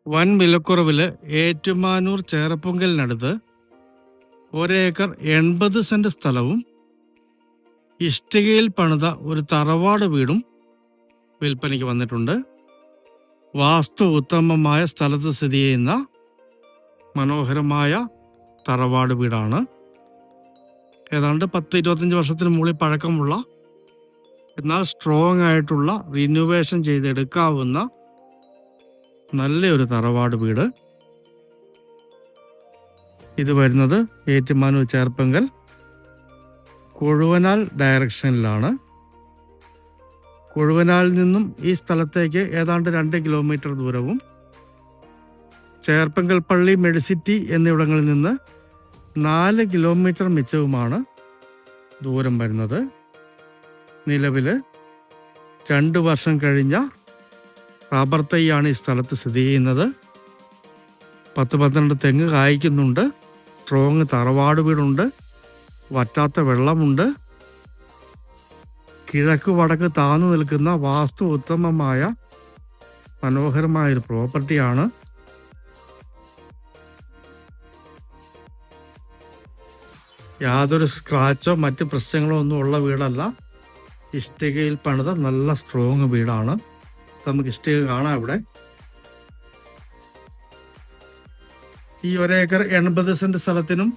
വൻ വിലക്കുറവില് Ettumanoor ചേറപ്പുങ്കലിനടുത്ത് 1 acre 80 saint സ്ഥലവും ഇഷ്ടികയിൽ പണിത ഒരു തറവാട് വീടും വിൽപ്പനയ്ക്ക് വന്നിട്ടുണ്ട്. വാസ്തു ഉത്തമമായ സ്ഥലത്ത് സ്ഥിതി ചെയ്യുന്ന മനോഹരമായ തറവാട് വീടാണ്. ഏതാണ്ട് 10-25 വർഷത്തിന് മുകളിൽ പഴക്കമുള്ള, എന്നാൽ സ്ട്രോങ് ആയിട്ടുള്ള, റിനോവേഷൻ ചെയ്തെടുക്കാവുന്ന നല്ലൊരു തറവാട് വീട്. ഇത് വരുന്നത് ഏറ്റുമാനൂർ ചേർപ്പങ്കൽ കൊഴുവനാൽ ഡയറക്ഷനിലാണ്. കൊഴുവനാലിൽ നിന്നും ഈ സ്ഥലത്തേക്ക് ഏതാണ്ട് 2 കിലോമീറ്റർ ദൂരവും ചേർപ്പങ്കൽ പള്ളി, മെഡിസിറ്റി എന്നിവിടങ്ങളിൽ നിന്ന് 4 കിലോമീറ്റർ മിച്ചവുമാണ് ദൂരം വരുന്നത്. നിലവിൽ 2 വർഷം കഴിഞ്ഞ റബ്ബർ തൈയാണ് ഈ സ്ഥലത്ത് സ്ഥിതി ചെയ്യുന്നത്. 10-12 തെങ്ങ് കായ്ക്കുന്നുണ്ട്. സ്ട്രോങ് തറവാട് വീടുണ്ട്. വറ്റാത്ത വെള്ളമുണ്ട്. കിഴക്ക് വടക്ക് താന്നു നിൽക്കുന്ന വാസ്തു ഉത്തമമായ മനോഹരമായൊരു പ്രോപ്പർട്ടിയാണ്. യാതൊരു സ്ക്രാച്ചോ മറ്റ് പ്രശ്നങ്ങളോ ഒന്നും ഉള്ള വീടല്ല. ഇഷ്ടികയിൽ പണിത നല്ല സ്ട്രോങ് വീടാണ്. നമുക്ക് ഇഷ്ടിക കാണാം. ഇവിടെ ഈ 1 ഏക്കർ 80 സെന്റ് സ്ഥലത്തിനും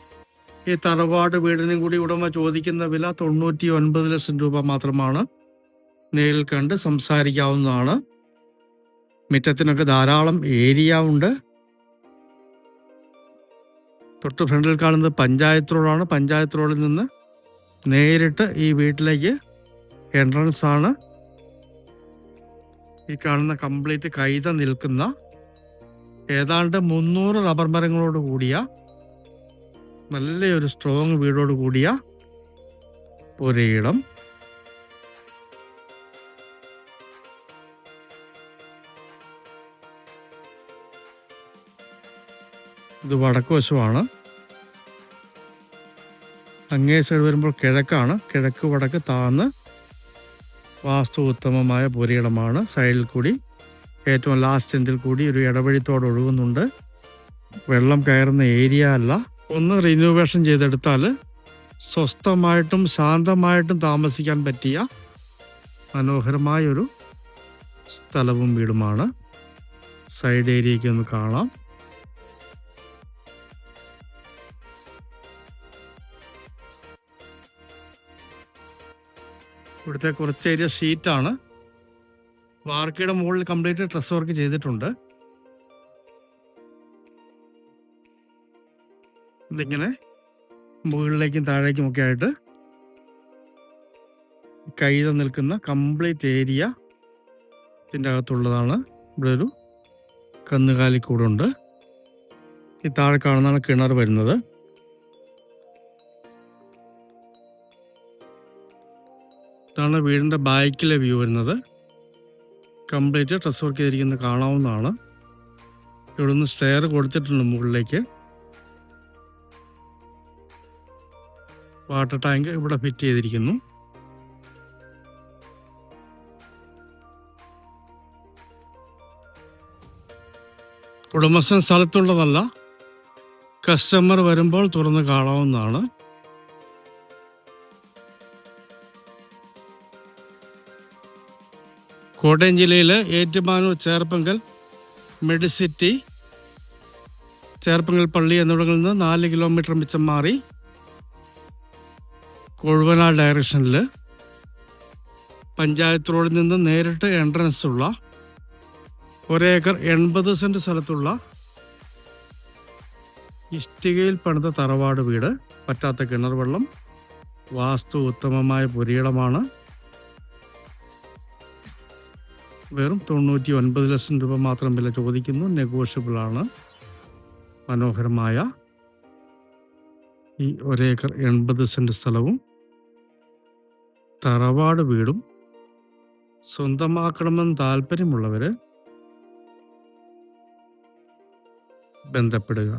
ഈ തറവാട് വീടിനും കൂടി ഉടമ ചോദിക്കുന്ന വില 99 ലക്ഷം രൂപ മാത്രമാണ്. നേരിൽ കണ്ട് സംസാരിക്കാവുന്നതാണ്. മുറ്റത്തിനൊക്കെ ധാരാളം ഏരിയ ഉണ്ട്. തൊട്ട് ഫ്രണ്ടിൽ കാണുന്നത് പഞ്ചായത്ത് റോഡാണ്. പഞ്ചായത്ത് റോഡിൽ നിന്ന് നേരിട്ട് ഈ വീട്ടിലേക്ക് എൻട്രൻസ് ആണ്. ഈ കാണുന്ന കംപ്ലീറ്റ് കൈത നിൽക്കുന്ന ഏതാണ്ട് 300 റബ്ബർ മരങ്ങളോട് കൂടിയ നല്ലൊരു സ്ട്രോങ് വീടോട് കൂടിയ ഒരിടം. ഇത് വടക്ക് വശമാണ്. അങ്ങേ സൈഡ് വരുമ്പോൾ കിഴക്കാണ്. കിഴക്ക് വടക്ക് താന്ന് വാസ്തു ഉത്തമമായ പുരയിടമാണ്. സൈഡിൽ കൂടി ഏറ്റവും ലാസ്റ്റ് എൻഡിൽ കൂടി ഒരു ഇടവഴിത്തോട് ഒഴുകുന്നുണ്ട്. വെള്ളം കയറുന്ന ഏരിയ അല്ല. ഒന്ന് റിനോവേഷൻ ചെയ്തെടുത്താൽ സ്വസ്ഥമായിട്ടും ശാന്തമായിട്ടും താമസിക്കാൻ പറ്റിയ മനോഹരമായൊരു സ്ഥലവും വീടുമാണ്. സൈഡ് ഏരിയയ്ക്ക് ഒന്ന് കാണാം. ഇവിടുത്തെ കുറച്ച് ഏരിയ ഷീറ്റാണ്. വാർക്കയുടെ മുകളിൽ കംപ്ലീറ്റ് ട്രസ് വർക്ക് ചെയ്തിട്ടുണ്ട്. ഇതിങ്ങനെ മുകളിലേക്കും താഴേക്കും ഒക്കെ ആയിട്ട് കൈത നിൽക്കുന്ന കംപ്ലീറ്റ് ഏരിയ ഇതിൻ്റെ അകത്തുള്ളതാണ്. ഇവിടെ ഒരു കന്നുകാലിക്കൂടുണ്ട്. ഈ താഴെ കാണുന്നതാണ് കിണർ വരുന്നത്. ഇതാണ് വീടിൻ്റെ ബാക്കിലെ വ്യൂ വരുന്നത്. കംപ്ലീറ്റ് ഡ്രസ് വർക്ക് ചെയ്തിരിക്കുന്നത് കാണാവുന്നതാണ്. ഇവിടെ നിന്ന് സ്റ്റെയർ കൊടുത്തിട്ടുണ്ട് മുകളിലേക്ക്. വാട്ടർ ടാങ്ക് ഇവിടെ ഫിറ്റ് ചെയ്തിരിക്കുന്നു. ഉടമസ്ഥൻ സ്ഥലത്തുള്ളതല്ല, കസ്റ്റമർ വരുമ്പോൾ തുറന്ന് കാണാവുന്നതാണ്. കോട്ടയം ജില്ലയിലെ ഏറ്റുമാനൂർ ചേർപ്പങ്കൽ, മെഡിസിറ്റി, ചേർപ്പങ്കൽ പള്ളി എന്നിവിടങ്ങളിൽ നിന്ന് 4 കിലോമീറ്റർ മിച്ചം മാറി കൊഴുവനാൽ ഡയറക്ഷനിൽ പഞ്ചായത്ത് റോഡിൽ നിന്ന് നേരിട്ട് എൻട്രൻസ് ഉള്ള 1 ഏക്കർ 80 സെന്റ് സ്ഥലത്തുള്ള ഇഷ്ടികയിൽ പണിത തറവാട് വീട്. പറ്റാത്ത കിണർ വെള്ളം, വാസ്തു ഉത്തമമായ പുരയിടമാണ്. വെറും 99 ലക്ഷം രൂപ മാത്രം വില ചോദിക്കുന്നു. നെഗോഷ്യബിൾ ആണ്. മനോഹരമായ ഈ 1 ഏക്കർ 80 സെന്റ് സ്ഥലവും തറവാട് വീടും സ്വന്തമാക്കണമെന്ന് താല്പര്യമുള്ളവര് ബന്ധപ്പെടുക.